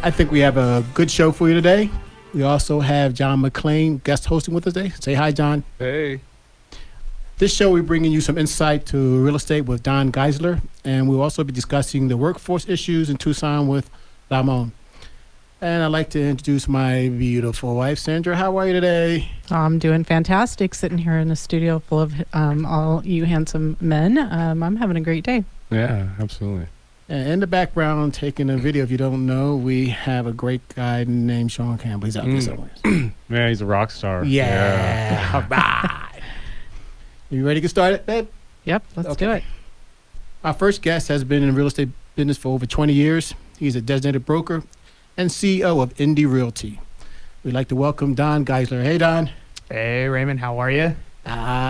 I think we have a good show for you today. We also have John McClain guest hosting with us today. Say hi, John. Hey. This show, we're bringing you some insight to real estate with Don Geisler, and we'll also be discussing the workforce issues in Tucson with Ramon. And I'd like to introduce my beautiful wife, Sandra. How are you today? I'm doing fantastic, sitting here in a studio full of all you handsome men. I'm having a great day. Yeah, absolutely. And in the background, taking a video, if you don't know, we have a great guy named Sean Campbell. He's out there somewhere. Yeah, he's a rock star. Yeah. All right. You ready to get started, babe? Yep, let's do it. Our first guest has been in the real estate business for over 20 years. He's a designated broker and CEO of Indy Realty. We'd like to welcome Don Geisler. Hey, Don. Hey, Raymond. How are you?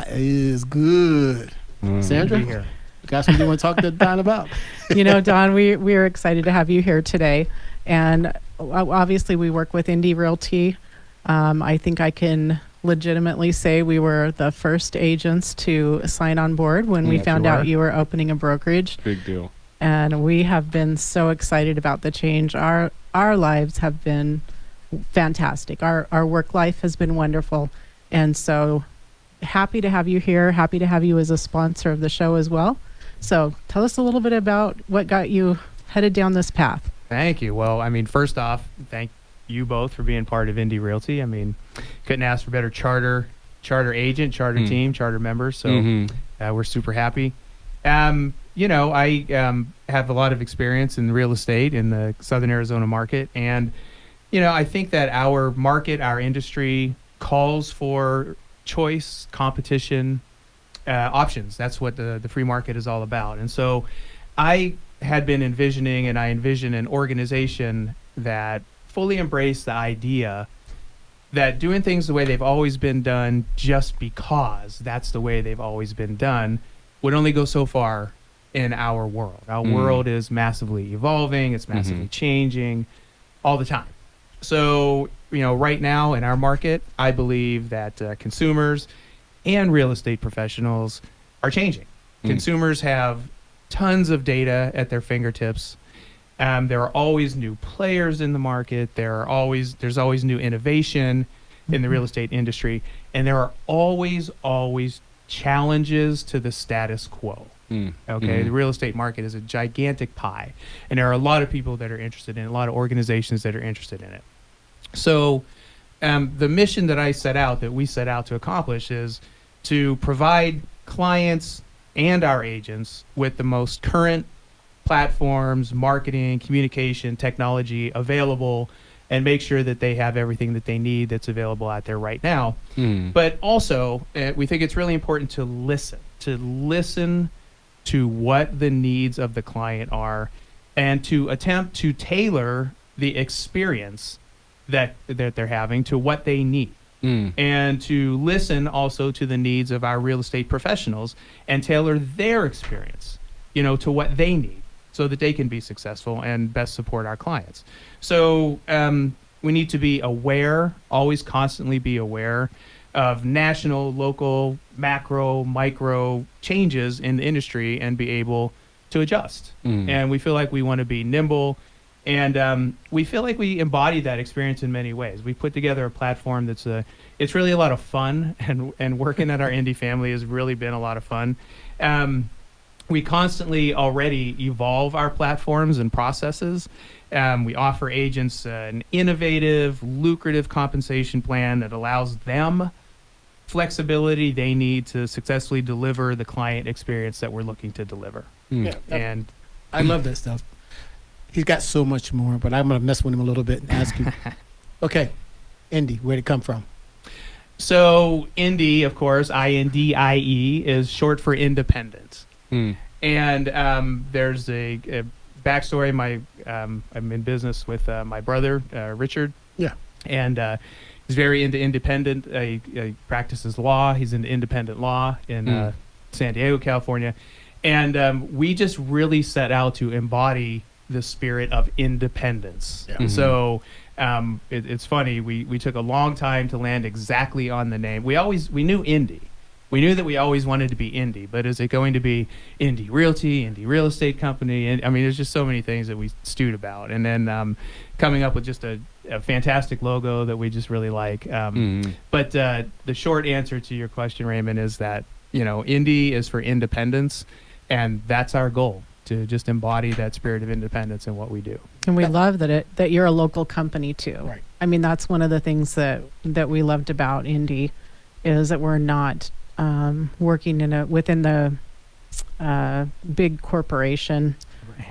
Is good. Sandra, Be here. got something you want to talk to Don about? You know, Don, we're excited to have you here today. And obviously, we work with Indy Realty. I think I can legitimately say we were the first agents to sign on board when we found out you were opening a brokerage. Big deal. And we have been so excited about the change. Our lives have been fantastic. Our work life has been wonderful. And so happy to have you here. Happy to have you as a sponsor of the show as well. So tell us a little bit about what got you headed down this path. Thank you. Well, I mean, first off, thank you both for being part of Indy Realty. I mean, couldn't ask for better charter agent, charter team, charter members. So we're super happy. You know, I have a lot of experience in real estate in the Southern Arizona market. And, you know, I think that our market, our industry calls for choice, competition, options. That's what the free market is all about. And so I had been envisioning, and I envision an organization that fully embraced the idea that doing things the way they've always been done just because that's the way they've always been done would only go so far in our world. Our world is massively evolving. It's massively changing all the time. So, you know, right now in our market, I believe that consumers and real estate professionals are changing. Consumers have tons of data at their fingertips. There are always new players in the market. There's always new innovation in the real estate industry. And there are always challenges to the status quo. Okay, the real estate market is a gigantic pie, and there are a lot of people that are interested in it, a lot of organizations that are interested in it. So the mission that we set out to accomplish is to provide clients and our agents with the most current platforms, marketing, communication, technology available, and make sure that they have everything that they need that's available out there right now. But also, we think it's really important to listen to what the needs of the client are, and to attempt to tailor the experience that they're having to what they need. And to listen also to the needs of our real estate professionals and tailor their experience, you know, to what they need so that they can be successful and best support our clients. So we need to be aware, always constantly be aware of national, local, macro, micro changes in the industry and be able to adjust. And we feel like we want to be nimble, and we feel like we embody that experience in many ways. We put together a platform it's really a lot of fun, and working at our Indy family has really been a lot of fun. We constantly already evolve our platforms and processes. We offer agents an innovative, lucrative compensation plan that allows them flexibility they need to successfully deliver the client experience that we're looking to deliver. And I love that stuff. He's got so much more, but I'm going to mess with him a little bit and ask you. Okay, Indy, where'd it come from? So Indy, of course, INDIE, is short for independent. And there's a backstory. I'm in business with my brother, Richard. Yeah. And he's very into independent. He practices law. He's into independent law in San Diego, California. And we just really set out to embody the spirit of independence. So it's funny. We took a long time to land exactly on the name. We knew Indy. we knew that we always wanted to be indie, but is it going to be indie realty, indie real estate company? And I mean, there's just so many things that we stewed about. And then coming up with just a fantastic logo that we just really like. But the short answer to your question, Raymond, is that, indie is for independence, and that's our goal, to just embody that spirit of independence in what we do. And we love that you're a local company too. Right. I mean, that's one of the things that we loved about Indy, is that we're not working within the big corporation,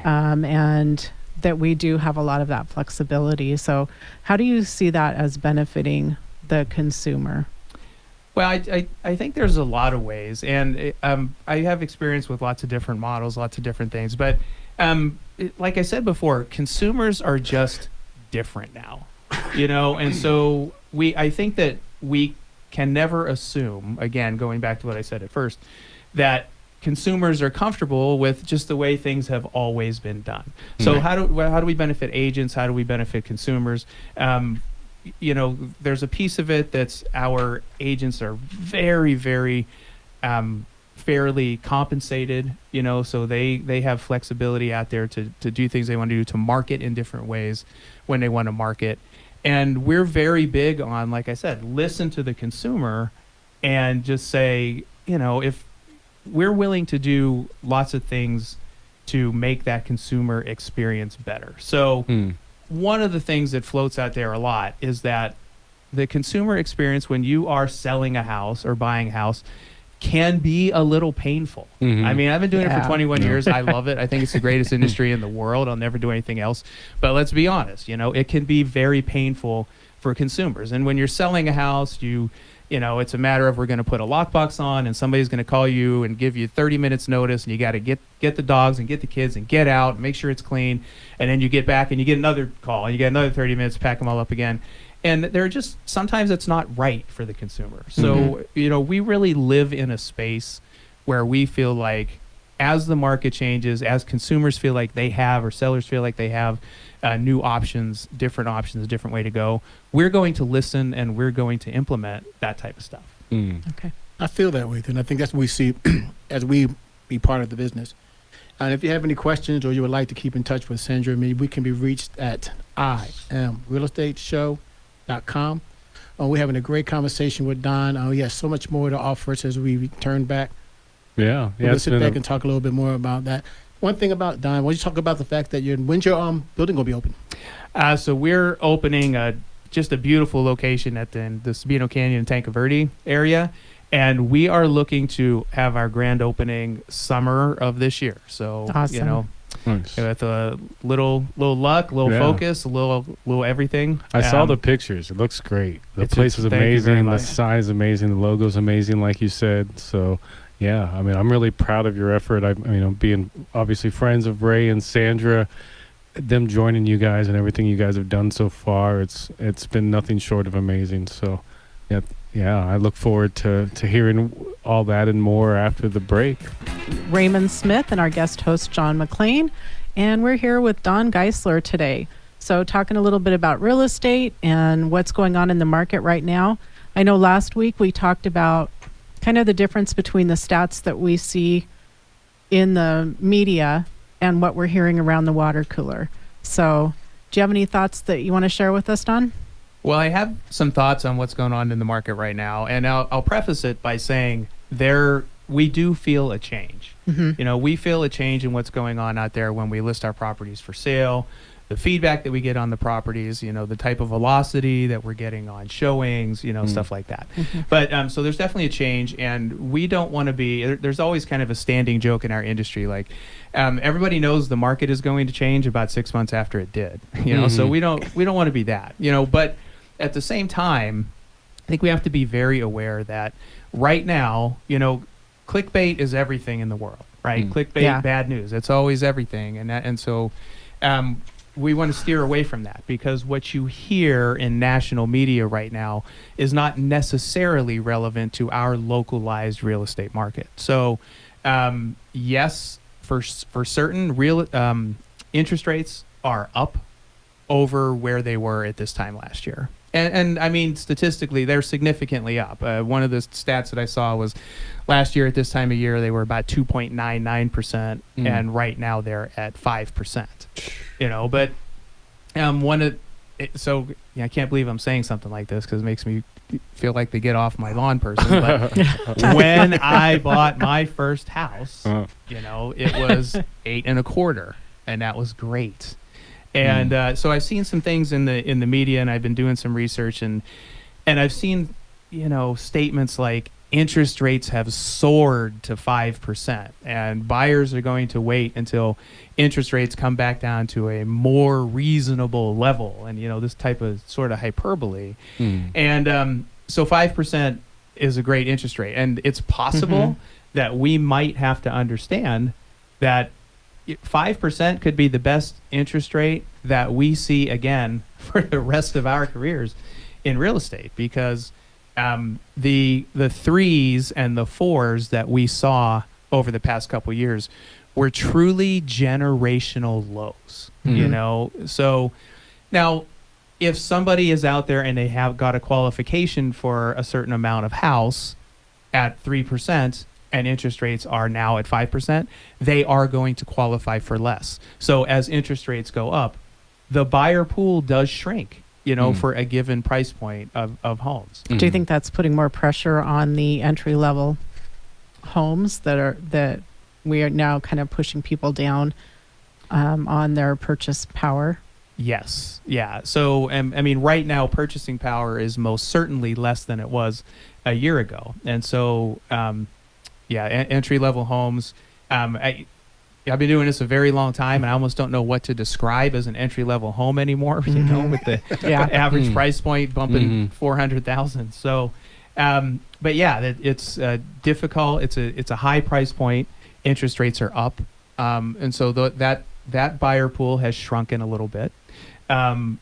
and that we do have a lot of that flexibility. So how do you see that as benefiting the consumer? Well, I think there's a lot of ways, and I have experience with lots of different models, lots of different things. But like I said before, consumers are just different now, and so I think that we can never assume, again, going back to what I said at first, that consumers are comfortable with just the way things have always been done. So how do we benefit agents? How do we benefit consumers? There's a piece of it that's our agents are very, very fairly compensated, so they have flexibility out there to do things they want to do, to market in different ways when they want to market. And we're very big on, like I said, listen to the consumer and just say, if we're willing to do lots of things to make that consumer experience better. So one of the things that floats out there a lot is that the consumer experience when you are selling a house or buying a house can be a little painful. I mean, I've been doing it for 21 years. I love it. I think it's the greatest industry in the world. I'll never do anything else. But let's be honest, it can be very painful for consumers. And when you're selling a house, it's a matter of, we're going to put a lockbox on, and somebody's going to call you and give you 30 minutes notice, and you got to get the dogs and get the kids and get out and make sure it's clean. And then you get back and you get another call and you get another 30 minutes to pack them all up again. And they're just, sometimes it's not right for the consumer. So, we really live in a space where we feel like, as the market changes, as consumers feel like they have, or sellers feel like they have new options, a different way to go, we're going to listen and we're going to implement that type of stuff. Okay. I feel that way, and I think that's what we see as we be part of the business. And if you have any questions or you would like to keep in touch with Sandra and me, we can be reached at realestateshow.com. We're having a great conversation with Don. He has so much more to offer us as we return back. Yeah. We'll sit back and talk a little bit more about that. One thing about Don, why don't you talk about the fact that when's your building going to be open? So we're opening just a beautiful location at the Sabino Canyon and Tanque Verde area. And we are looking to have our grand opening summer of this year. So, awesome. Nice. With a little luck, a little focus, a little everything. I saw the pictures. It looks great. The place is thank you very amazing. The much. size is amazing. The logo's amazing, like you said. So, yeah, I mean, I'm really proud of your effort. Being obviously friends of Ray and Sandra, them joining you guys and everything you guys have done so far, it's been nothing short of amazing. So, yeah, I look forward to hearing all that and more after the break. Raymond Smith and our guest host, John McLean. And we're here with Don Geisler today. So talking a little bit about real estate and what's going on in the market right now. I know last week we talked about kind of the difference between the stats that we see in the media and what we're hearing around the water cooler. So do you have any thoughts that you want to share with us, Don? Well, I have some thoughts on what's going on in the market right now, and I'll preface it by saying we do feel a change. We feel a change in what's going on out there when we list our properties for sale, the feedback that we get on the properties, the type of velocity that we're getting on showings, stuff like that. But so there's definitely a change, and we don't want to be, there's always kind of a standing joke in our industry, like everybody knows the market is going to change about 6 months after it did, so we don't want to be that, but at the same time, I think we have to be very aware that right now, clickbait is everything in the world, right? Clickbait, bad news. It's always everything. And so we want to steer away from that, because what you hear in national media right now is not necessarily relevant to our localized real estate market. So yes, for certain, real interest rates are up over where they were at this time last year. And I mean, statistically, they're significantly up. One of the stats that I saw was last year at this time of year, they were about 2.99%, and right now they're at 5%. But I can't believe I'm saying something like this because it makes me feel like the get off my lawn person. But when I bought my first house, it was 8.25%, and that was great. And so I've seen some things in the media, and I've been doing some research, and I've seen statements like interest rates have soared to 5%, and buyers are going to wait until interest rates come back down to a more reasonable level, and this type of sort of hyperbole. And so 5% is a great interest rate, and it's possible that we might have to understand that 5% could be the best interest rate that we see again for the rest of our careers in real estate, because the 3s and the 4s that we saw over the past couple of years were truly generational lows. So now if somebody is out there and they have got a qualification for a certain amount of house at 3%, and interest rates are now at 5%, they are going to qualify for less. So as interest rates go up, the buyer pool does shrink, for a given price point of homes. Do you think that's putting more pressure on the entry level homes that we are now kind of pushing people down on their purchase power? Yes. Yeah. So, I mean, right now, purchasing power is most certainly less than it was a year ago. And so, entry-level homes. I've been doing this a very long time, and I almost don't know what to describe as an entry-level home anymore. With the average price point bumping 400,000. So, but yeah, it's difficult. It's a high price point. Interest rates are up, and so that buyer pool has shrunken a little bit.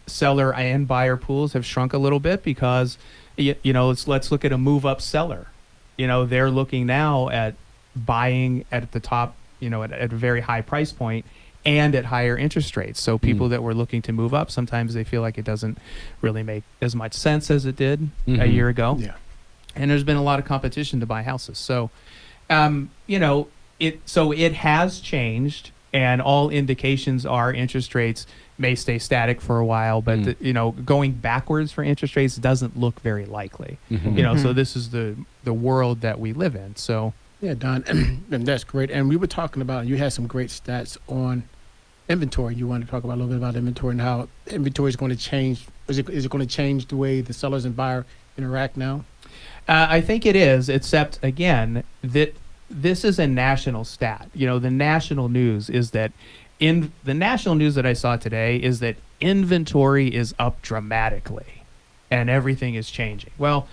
Seller and buyer pools have shrunk a little bit because, let's look at a move-up seller. They're looking now at buying at the top, at a very high price point and at higher interest rates. So people that were looking to move up, sometimes they feel like it doesn't really make as much sense as it did a year ago. Yeah. And there's been a lot of competition to buy houses. So, it has changed, and all indications are interest rates may stay static for a while, but going backwards for interest rates doesn't look very likely. So this is the world that we live in. So yeah, Don, and that's great. And we were talking about, you had some great stats on inventory. You wanted to talk about a little bit about inventory and how inventory is going to change. Is it going to change the way the sellers and buyer interact now? I think it is, except again that this is a national stat. The national news is that the national news that I saw today is that inventory is up dramatically and everything is changing. Well,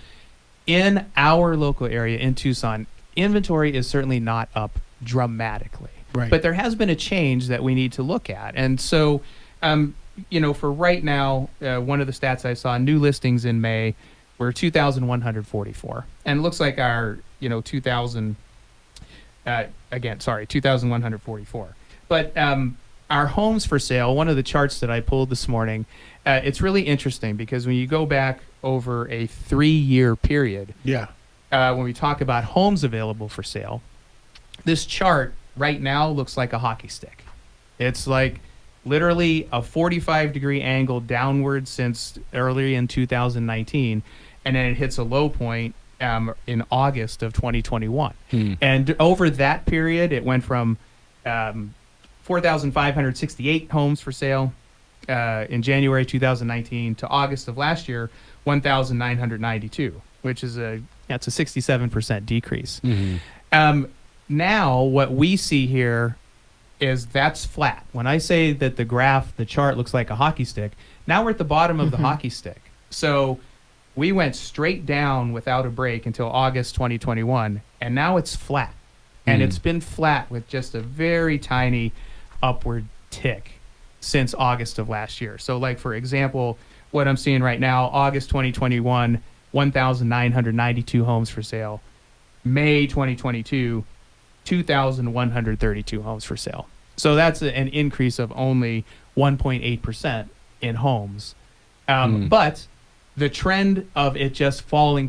in our local area in Tucson, inventory is certainly not up dramatically. Right. But there has been a change that we need to look at. And so, for right now, one of the stats I saw, new listings in May were 2,144. And it looks like our, 2,144. But our homes for sale, one of the charts that I pulled this morning, it's really interesting because when you go back over a 3-year period, when we talk about homes available for sale, this chart right now looks like a hockey stick. It's like literally a 45-degree angle downward since early in 2019, and then it hits a low point in August of 2021. And over that period, it went from 4,568 homes for sale in January 2019 to August of last year, 1,992, which is that's a 67% decrease. Now, what we see here is that's flat. When I say that the chart looks like a hockey stick, now we're at the bottom of the hockey stick. So we went straight down without a break until August 2021, and now it's flat. And it's been flat with just a very tiny upward tick since August of last year. So like, for example, what I'm seeing right now, August 2021, 1,992 homes for sale. May 2022, 2,132 homes for sale. So that's an increase of only 1.8% in homes. But the trend of it just falling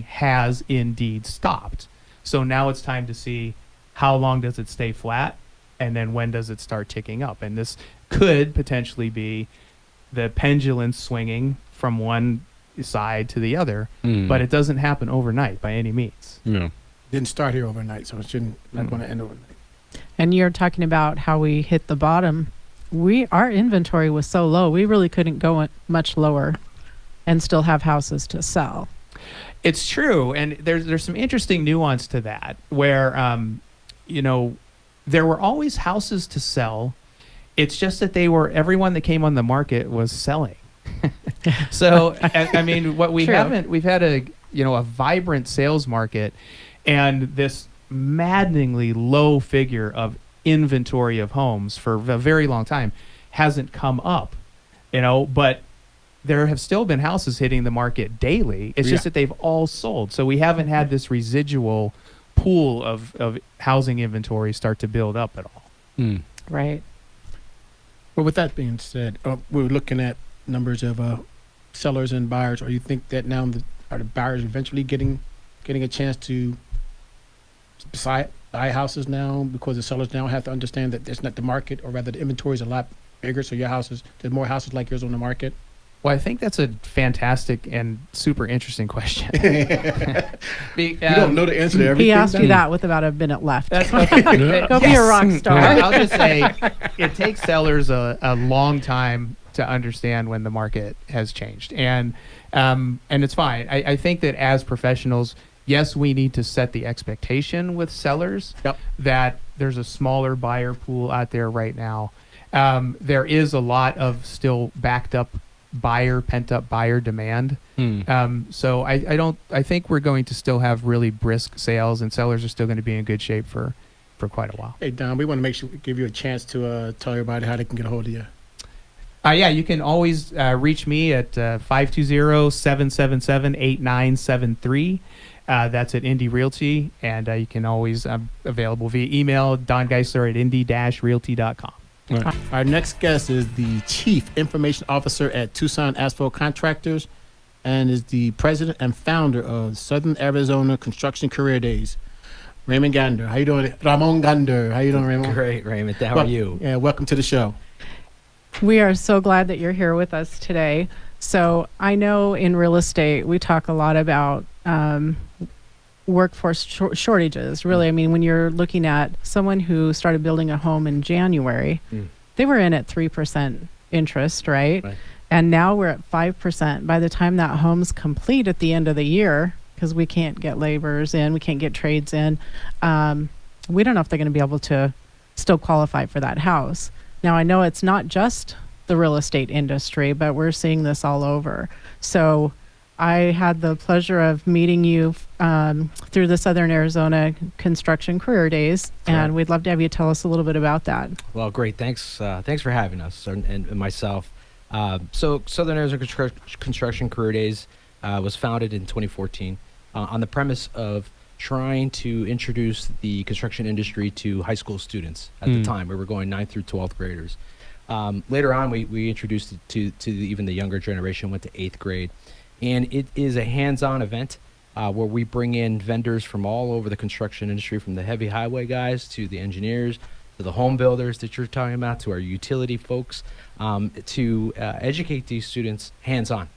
has indeed stopped. So now it's time to see how long does it stay flat, and then when does it start ticking up. And this could potentially be the pendulum swinging from one side to the other, but it doesn't happen overnight by any means. Yeah. Didn't start here overnight, so it shouldn't not going to end overnight. And you're talking about how we hit the bottom. Our inventory was so low, we really couldn't go much lower and still have houses to sell. It's true, and there's some interesting nuance to that, where there were always houses to sell. It's just that everyone that came on the market was selling. So I mean, what we've had a vibrant sales market, and this maddeningly low figure of inventory of homes for a very long time hasn't come up, but there have still been houses hitting the market daily. It's just that they've all sold. So we haven't had this residual pool of housing inventory start to build up at all. Right. Well, with that being said, we're looking at numbers of sellers and buyers. Or you think that now are the buyers eventually getting a chance to buy houses now, because the sellers now have to understand that it's not the market, or rather the inventory is a lot bigger, so there's more houses like yours on the market? Well, I think that's a fantastic and super interesting question. You don't know the answer to everything. He asked you that with about a minute left. That's okay. Go be a rock star. I'll just say it takes sellers a long time to understand when the market has changed, and it's fine. I think that as professionals, yes, we need to set the expectation with sellers that there's a smaller buyer pool out there right now. There is a lot of still pent up buyer demand. So I think we're going to still have really brisk sales, and sellers are still going to be in good shape for quite a while. Hey, Don, we want to make sure we give you a chance to tell everybody how they can get a hold of you. Yeah, you can always reach me at 520-777-8973. That's at Indy Realty, and you can always available via email, dongeisler@indy-realty.com. Right. Our next guest is the Chief Information Officer at Tucson Asphalt Contractors, and is the president and founder of Southern Arizona Construction Career Days. Raymond Gander. How you doing? Ramon Gander. How you doing, Ramon? Great, Raymond. How are you? Yeah, welcome to the show. We are so glad that you're here with us today. So I know in real estate, we talk a lot about workforce shortages. Really, I mean, when you're looking at someone who started building a home in January, they were in at 3% interest, right? And now we're at 5%. By the time that home's complete at the end of the year, because we can't get laborers in, we can't get trades in, we don't know if they're going to be able to still qualify for that house. Now, I know it's not just the real estate industry, but we're seeing this all over. So I had the pleasure of meeting you through the Southern Arizona Construction Career Days, and we'd love to have you tell us a little bit about that. Well, great. Thanks for having us and myself. So Southern Arizona Construction Career Days was founded in 2014 on the premise of trying to introduce the construction industry to high school students at the time. We were going 9th through 12th graders. Later on, we introduced it to even the younger generation, went to 8th grade. And it is a hands-on event where we bring in vendors from all over the construction industry, from the heavy highway guys to the engineers to the home builders that you're talking about, to our utility folks, to educate these students hands-on.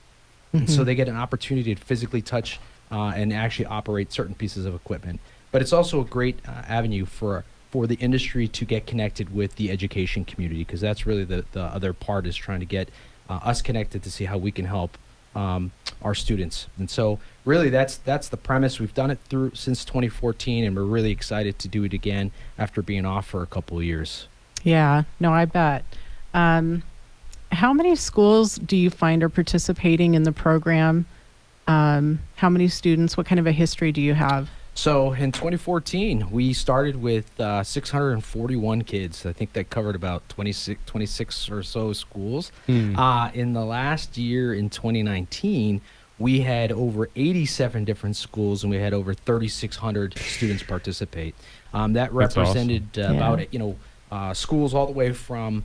And so they get an opportunity to physically touch and actually operate certain pieces of equipment. But it's also a great avenue for the industry to get connected with the education community, because that's really the other part, is trying to get us connected to see how we can help our students. And so really that's the premise. We've done it since 2014, and we're really excited to do it again after being off for a couple of years. Yeah, no, I bet. How many schools do you find are participating in the program? How many students? What kind of a history do you have? So in 2014, we started with 641 kids. I think that covered about 26 or so schools. In the last year, in 2019, we had over 87 different schools, and we had over 3,600 students participate. That represented awesome. about schools all the way from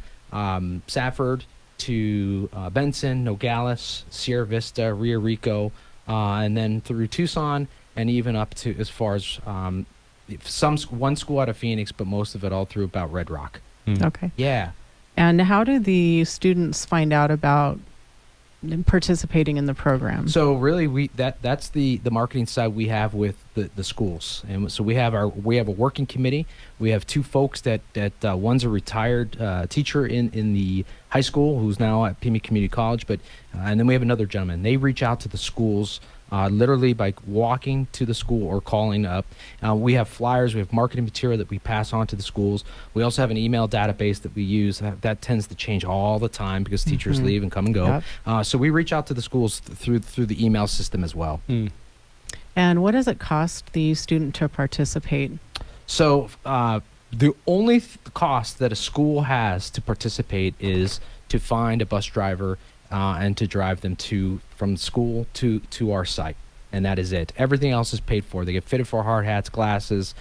Safford to Benson, Nogales, Sierra Vista, Rio Rico, and then through Tucson, and even up to as far as one school out of Phoenix, but most of it all through about Red Rock. Okay. Yeah. And how do the students find out about participating in the program? So really, that's the marketing side we have with the schools, and so we have a working committee. We have two folks that one's a retired teacher in the high school who's now at Pima Community College, but and then we have another gentleman. They reach out to the schools. Literally by walking to the school or calling up. We have flyers, we have marketing material that we pass on to the schools. We also have an email database that we use that tends to change all the time because teachers leave and come and go. Yep. So we reach out to the schools through the email system as well. And what does it cost the student to participate? So the only cost that a school has to participate is to find a bus driver and to drive them from school to our site, and that is it. Everything else is paid for. They get fitted for hard hats, glasses,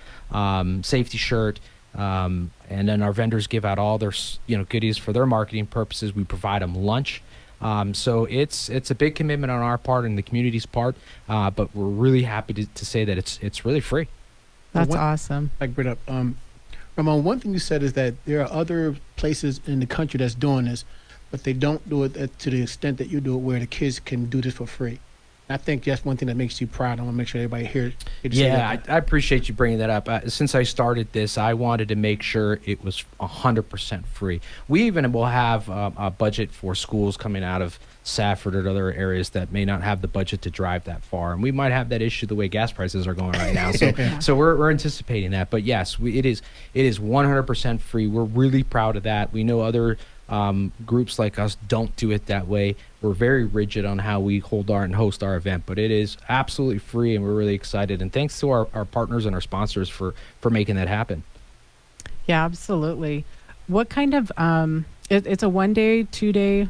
safety shirt, and then our vendors give out all their goodies for their marketing purposes. We provide them lunch. So it's a big commitment on our part and the community's part, but we're really happy to say that it's really free. That's awesome. I bring up, Ramon, one thing you said is that there are other places in the country that's doing this, but they don't do it to the extent that you do it, where the kids can do this for free. I think that's one thing that makes you proud. I want to make sure everybody hears. Yeah, I appreciate you bringing that up. Since I started this, I wanted to make sure it was 100% free. We even will have a budget for schools coming out of Safford or other areas that may not have the budget to drive that far, and we might have that issue the way gas prices are going right now. So we're anticipating that. But yes, it is 100% free. We're really proud of that. We know other groups like us don't do it that way. We're very rigid on how we hold and host our event, but it is absolutely free, and we're really excited. And thanks to our partners and our sponsors for making that happen. Yeah, absolutely. What kind of it's a 1 day, 2 day?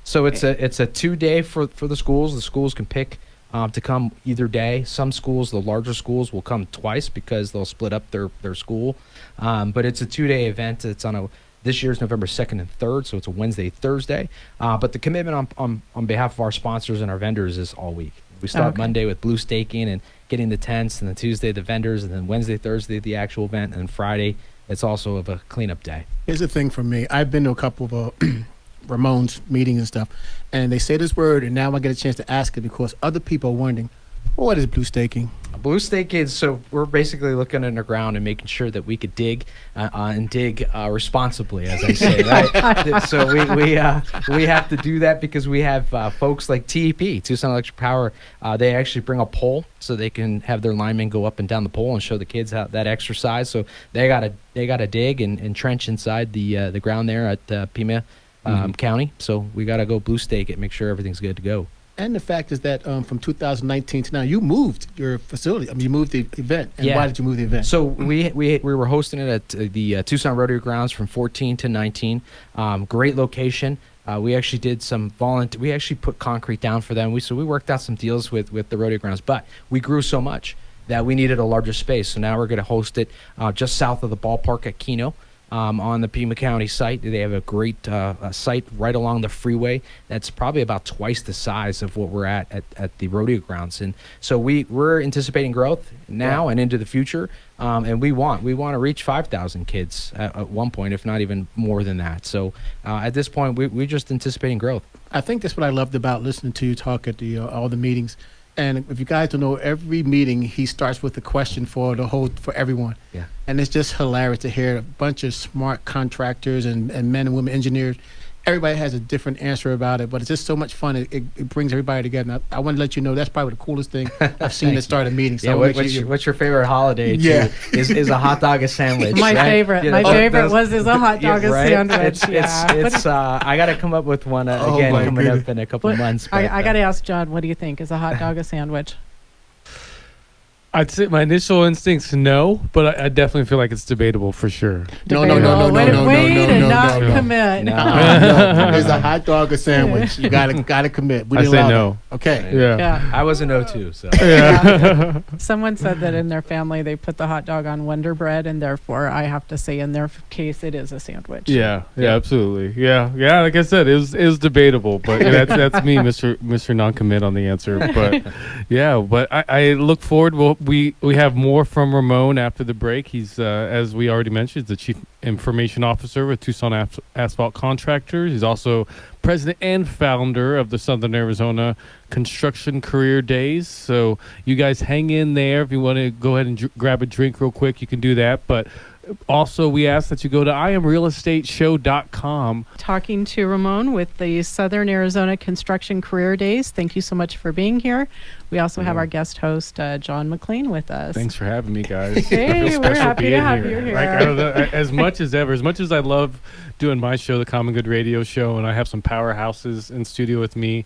So it's a 2 day for the schools. The schools can pick to come either day. Some schools, the larger schools, will come twice because they'll split up their school. But it's a 2 day event. It's on this year's November 2nd and 3rd, so it's a Wednesday, Thursday. But the commitment on behalf of our sponsors and our vendors is all week. We start Monday with blue staking and getting the tents, and then Tuesday the vendors, and then Wednesday, Thursday the actual event, and then Friday it's also of a cleanup day. Here's the thing for me. I've been to a couple of Ramon's meetings and stuff, and they say this word, and now I get a chance to ask it because other people are wondering, well, what is blue staking? Blue staking, so we're basically looking underground and making sure that we could dig and dig responsibly, as I say, right? So we have to do that because we have folks like TEP, Tucson Electric Power. They actually bring a pole so they can have their linemen go up and down the pole and show the kids how that exercise. So they gotta dig and trench inside the ground there at Pima County. So we gotta go blue stake it, make sure everything's good to go. And the fact is that from 2019 to now, you moved your facility. I mean, you moved the event. And why did you move the event? So we were hosting it at the Tucson Rodeo Grounds from 14 to 19. Great location. We actually did some we actually put concrete down for them. So we worked out some deals with the rodeo grounds, but we grew so much that we needed a larger space. So now we're going to host it just south of the ballpark at Keno. On the Pima County site. They have a great site right along the freeway that's probably about twice the size of what we're at the rodeo grounds. And so we're anticipating growth now and into the future, and we want to reach 5,000 kids at one point, if not even more than that. So at this point, we're just anticipating growth. I think that's what I loved about listening to you talk at all the meetings. And if you guys don't know, every meeting he starts with a question for everyone. Yeah. And it's just hilarious to hear a bunch of smart contractors and men and women engineers. Everybody has a different answer about it, but it's just so much fun. It brings everybody together. And I want to let you know that's probably the coolest thing I've seen at start a meeting. So what's your favorite holiday? Yeah. Is a hot dog a sandwich? My favorite. My favorite is a hot dog a sandwich. It's I got to come up with one again coming up in a couple months. I got to ask John, what do you think? Is a hot dog a sandwich? I'd say my initial instincts no, but I definitely feel like it's debatable for sure. No. Wait and not commit. No. There's a hot dog or sandwich. You gotta commit. We I didn't say allow no. that. Okay. Yeah. I was a no too. So Yeah. Someone said that in their family they put the hot dog on Wonder Bread, and therefore I have to say in their case it is a sandwich. Yeah, absolutely. Yeah. Like I said, it was debatable, but that's me, Mr. Non-commit on the answer. But but I look forward. Well, we have more from Ramon after the break. He's as we already mentioned, the Chief Information Officer with Tucson Asphalt Contractors. He's also president and founder of the Southern Arizona Construction Career Days. So you guys hang in there. If you want to go ahead and grab a drink real quick, you can do that. But also, we ask that you go to IamRealEstateShow.com. Talking to Ramon with the Southern Arizona Construction Career Days. Thank you so much for being here. We also have our guest host, John McLean, with us. Thanks for having me, guys. Hey, we're happy to have you here. Like, I don't know, as much as ever, as much as I love doing my show, the Common Good Radio Show, and I have some powerhouses in studio with me,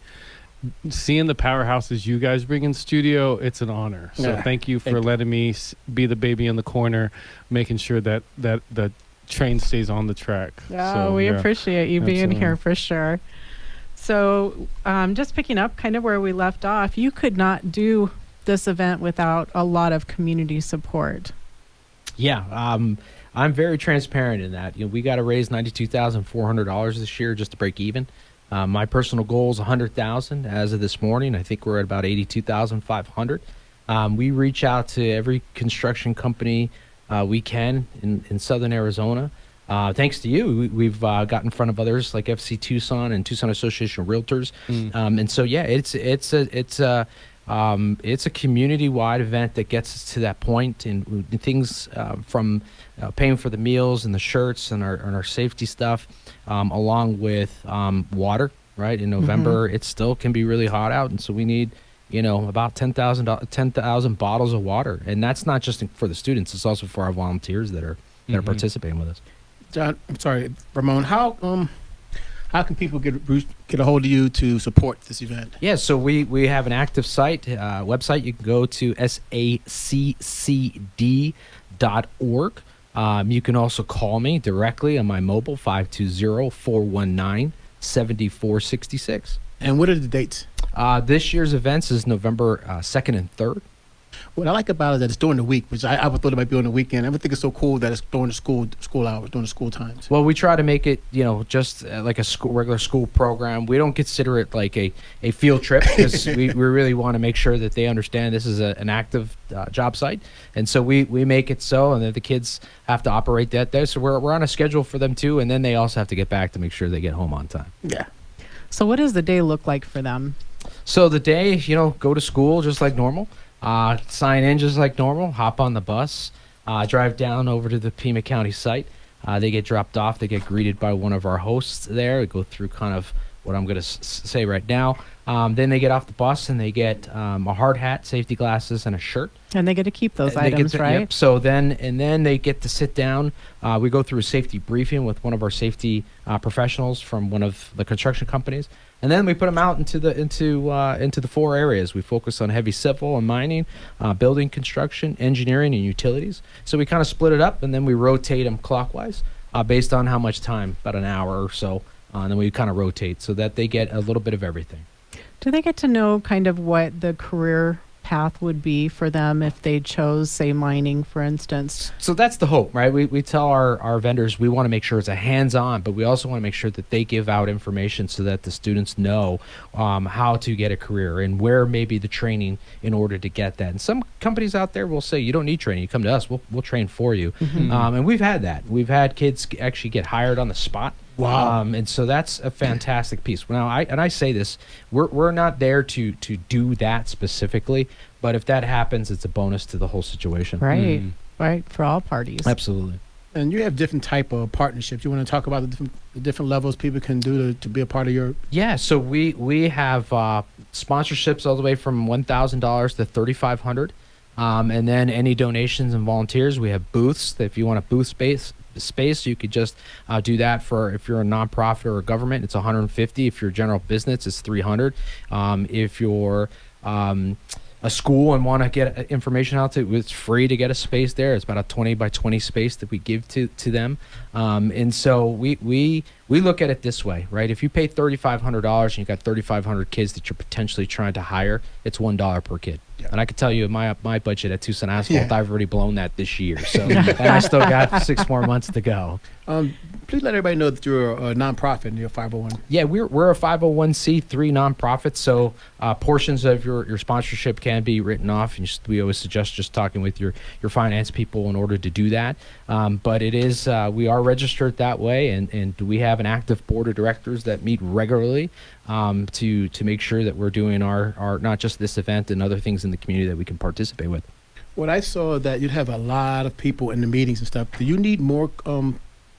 seeing the powerhouses you guys bring in studio, it's an honor. So thank you for letting me be the baby in the corner, making sure that the train stays on the track. Yeah, so, we appreciate you being absolutely. here for sure. So just picking up kind of where we left off, you could not do this event without a lot of community support. Yeah, I'm very transparent in that. We got to raise $92,400 this year just to break even. My personal goal is $100,000 as of this morning. I think we're at about $82,500. We reach out to every construction company we can in Southern Arizona. Thanks to you, we've got in front of others like FC Tucson and Tucson Association of Realtors. And so, it's a community-wide event that gets us to that point, and things from paying for the meals and the shirts and our safety stuff, along with water. Right in November, it still can be really hot out, and so we need about 10,000 bottles of water, and that's not just for the students; it's also for our volunteers that are participating with us. John, I'm sorry, Ramon. How can people get a hold of you to support this event? Yeah, so we have an active website. You can go to saccd.org. You can also call me directly on my mobile, 520-419-7466. And what are the dates? This year's events is November 2nd and 3rd. What I like about it is that it's during the week, which I would thought it might be on the weekend. I would think it's so cool that it's during the school hours, during the school times. Well, we try to make it, just like a regular school program. We don't consider it like a field trip because we really want to make sure that they understand this is an active job site. And so we make it so, and then the kids have to operate that there. So we're on a schedule for them too, and then they also have to get back to make sure they get home on time. Yeah. So what does the day look like for them? So the day, go to school just like normal. Sign in just like normal, hop on the bus, drive down over to the Pima County site. They get dropped off. They get greeted by one of our hosts there. We go through kind of what I'm going to say right now. Then they get off the bus and they get a hard hat, safety glasses, and a shirt. And they get to keep those items, right? Yep. So then they get to sit down. We go through a safety briefing with one of our safety professionals from one of the construction companies. And then we put them out into the 4 areas. We focus on heavy civil and mining, building construction, engineering, and utilities. So we kind of split it up, and then we rotate them clockwise based on how much time, about an hour or so. And then we kind of rotate so that they get a little bit of everything. Do they get to know kind of what the career path would be for them if they chose, say, mining, for instance? So that's the hope, right? We tell our vendors we want to make sure it's a hands-on, but we also want to make sure that they give out information so that the students know how to get a career and where may be the training in order to get that. And some companies out there will say, you don't need training. You come to us, we'll train for you. And we've had that. We've had kids actually get hired on the spot. Wow. And so that's a fantastic piece. Now, I say this, we're not there to do that specifically, but if that happens, it's a bonus to the whole situation. Right, right, for all parties. Absolutely. And you have different type of partnerships. You want to talk about the different levels people can do to be a part of your... Yeah, so we have sponsorships all the way from $1,000 to $3,500. And then any donations and volunteers, we have booths. If you want a booth space, you could just do that for, if you're a nonprofit or a government, it's $150. If you're a general business, it's $300. If you're a school and want to get information out to, it's free to get a space there. It's about a 20 by 20 space that we give to them. And so we look at it this way, right? If you pay $3,500 and you got 3,500 kids that you're potentially trying to hire, it's $1 per kid. Yeah. And I can tell you my budget at Tucson Asphalt, I've already blown that this year. So and I still got 6 more months to go. Please let everybody know that you're a nonprofit and you're 501. Yeah, we're a 501c3 nonprofit, so portions of your sponsorship can be written off. And we always suggest just talking with your finance people in order to do that. But it is we are registered that way, and we have an active board of directors that meet regularly to make sure that we're doing our not just this event and other things in the community that we can participate with. What I saw that you'd have a lot of people in the meetings and stuff. Do you need more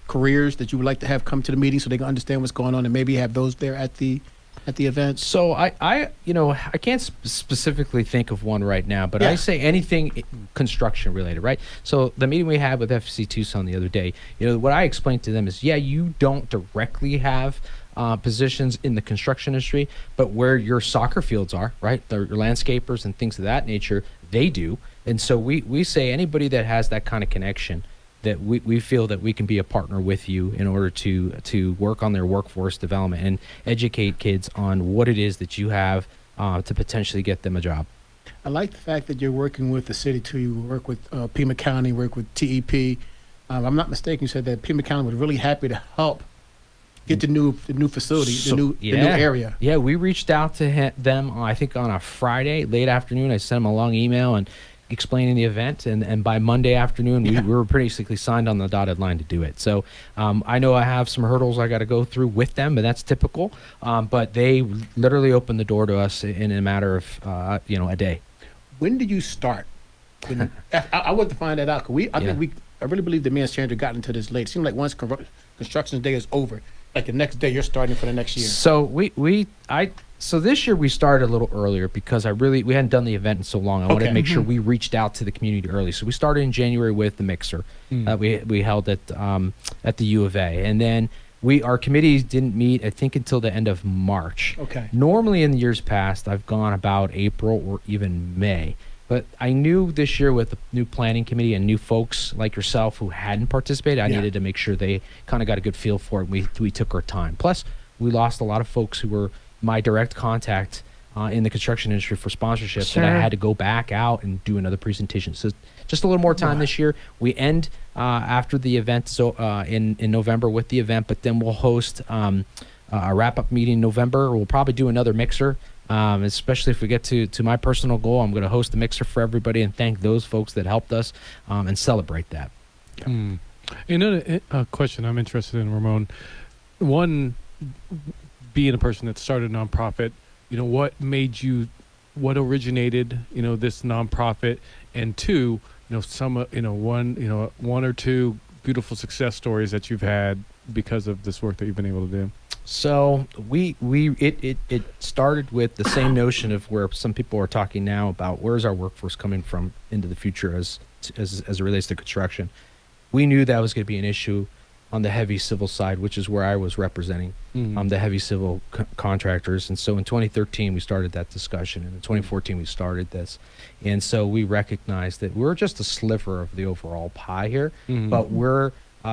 careers that you would like to have come to the meeting so they can understand what's going on and maybe have those there at the event? So I can't specifically think of one right now, but I say anything construction related, right? So the meeting we had with FC Tucson the other day, what I explained to them is, you don't directly have positions in the construction industry, but where your soccer fields are, right? Your landscapers and things of that nature, they do. And so we say anybody that has that kind of connection, that we feel that we can be a partner with you in order to work on their workforce development and educate kids on what it is that you have to potentially get them a job. I like the fact that you're working with the city too. You work with Pima County, work with TEP. If I'm not mistaken, you said that Pima County was really happy to help get the new facility, the new area. Yeah, we reached out to them, I think on a Friday, late afternoon. I sent them a long email and explaining the event, and by Monday afternoon we were basically signed on the dotted line to do it. So I know I have some hurdles I got to go through with them, but that's typical. But they literally opened the door to us in a matter of a day. When did you start? I want to find that out, because I really believe that me and Sandra got into this late. It seemed like once construction day is over, like the next day you're starting for the next year. So So this year we started a little earlier because we hadn't done the event in so long. I wanted to make sure we reached out to the community early. So we started in January with the mixer that we held at the U of A, and then our committees didn't meet, I think, until the end of March. Okay. Normally in the years past, I've gone about April or even May. But I knew this year with the new planning committee and new folks like yourself who hadn't participated, I needed to make sure they kind of got a good feel for it. We took our time. Plus, we lost a lot of folks who were my direct contact in the construction industry for sponsorship, that I had to go back out and do another presentation. So just a little more time this year. We end after the event, so in November with the event, but then we'll host a wrap-up meeting in November. We'll probably do another mixer, especially if we get to my personal goal. I'm going to host a mixer for everybody and thank those folks that helped us and celebrate that. A question I'm interested in, Ramon. One, being a person that started a nonprofit, what originated, this nonprofit, and two, one or two beautiful success stories that you've had because of this work that you've been able to do. So it started with the same notion of where some people are talking now about where's our workforce coming from into the future as it relates to construction. We knew that was going to be an issue on the heavy civil side, which is where I was representing the heavy civil contractors. And so in 2013, we started that discussion. And in 2014, we started this. And so we recognized that we're just a sliver of the overall pie here, but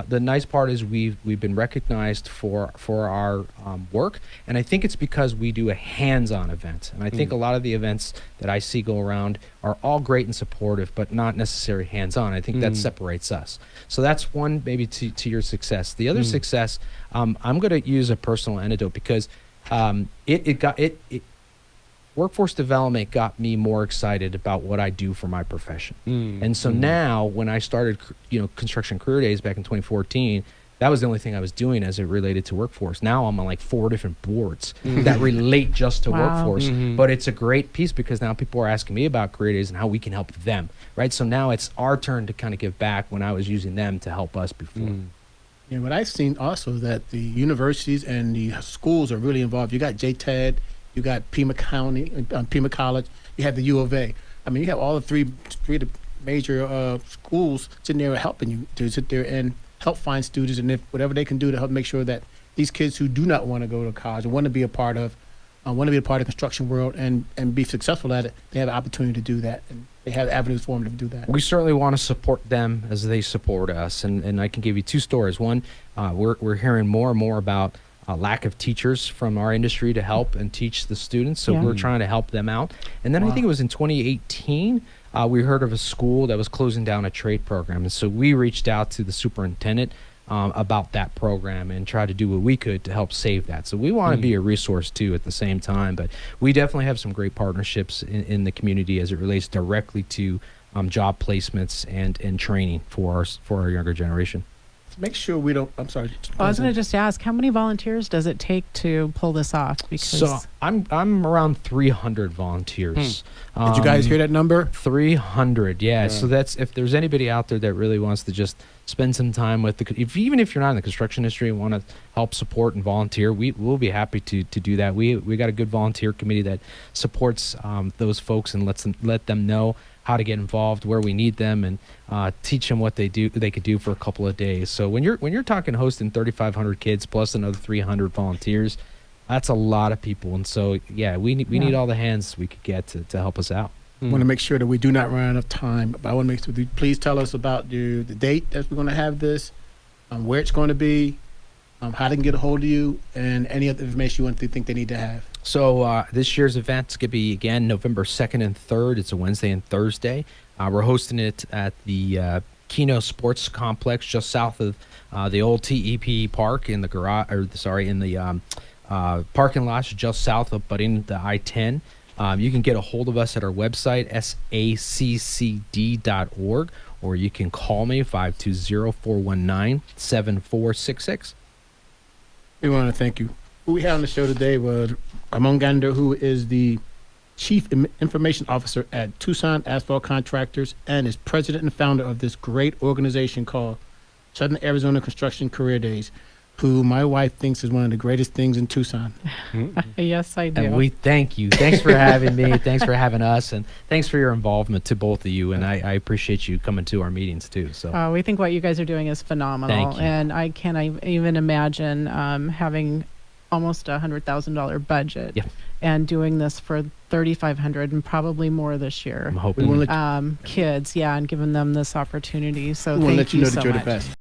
the nice part is we've been recognized for our work, and I think it's because we do a hands-on event. And I think a lot of the events that I see go around are all great and supportive, but not necessarily hands-on. I think that separates us. So that's one maybe to your success. The other success, I'm going to use a personal anecdote because workforce development got me more excited about what I do for my profession. And so now when I started, Construction Career Days back in 2014, that was the only thing I was doing as it related to workforce. Now I'm on like 4 different boards that relate just to workforce. But it's a great piece because now people are asking me about Career Days and how we can help them, right? So now it's our turn to kind of give back when I was using them to help us before. Yeah, what I've seen also that the universities and the schools are really involved. You got JTED, you got Pima County, Pima College. You have the U of A. I mean, you have all the three of the major schools sitting there helping you to sit there and help find students, and if whatever they can do to help make sure that these kids who do not want to go to college and want to be a part of want to be a part of the construction world and be successful at it, they have the opportunity to do that, and they have avenues for them to do that. We certainly want to support them as they support us, and I can give you two stories. One, we're hearing more and more about lack of teachers from our industry to help and teach the students, so Yeah. we're trying to help them out. And then I Wow. think it was in 2018, we heard of a school that was closing down a trade program, and so we reached out to the superintendent about that program and try to do what we could to help save that. So we want to be a resource too at the same time, but we definitely have some great partnerships in the community as it relates directly to job placements and training for our younger generation. Make sure we don't. I'm sorry. Well, I was going to just ask, how many volunteers does it take to pull this off? Because So I'm around 300 volunteers. Did you guys hear that number? 300, yeah. So that's, if there's anybody out there that really wants to just spend some time with even if you're not in the construction industry and want to help support and volunteer, we'll be happy to do that. We got a good volunteer committee that supports those folks and let them know how to get involved, where we need them, and teach them what they could do for a couple of days. So when you're talking hosting 3,500 kids plus another 300 volunteers, that's a lot of people. And so yeah, we need all the hands we could get to help us out. Want to make sure that we do not run out of time. But I want to make sure. Please tell us about the date that we're going to have this, where it's going to be, how they can get a hold of you, and any other information you think they need to have. So this year's event's going to be, again, November 2nd and 3rd. It's a Wednesday and Thursday. We're hosting it at the Keno Sports Complex just south of the old TEP Park in the parking lots just south of butting the I-10. You can get a hold of us at our website, saccd.org, or you can call me, 520-419-7466. We want to thank you. Who we had on the show today was Ramon Gaanders, who is the Chief Information Officer at Tucson Asphalt Contractors and is president and founder of this great organization called Southern Arizona Construction Career Days, who my wife thinks is one of the greatest things in Tucson. yes, I do. And we thank you. Thanks for having me. Thanks for having us. And thanks for your involvement to both of you. And I appreciate you coming to our meetings too. So We think what you guys are doing is phenomenal. Thank you. And I can't even imagine having almost $100,000 budget Yeah. and doing this for 3,500 and probably more this year. I'm We hoping. want to let Kids, and giving them this opportunity. So we want to thank let you you know so that you're much. the best.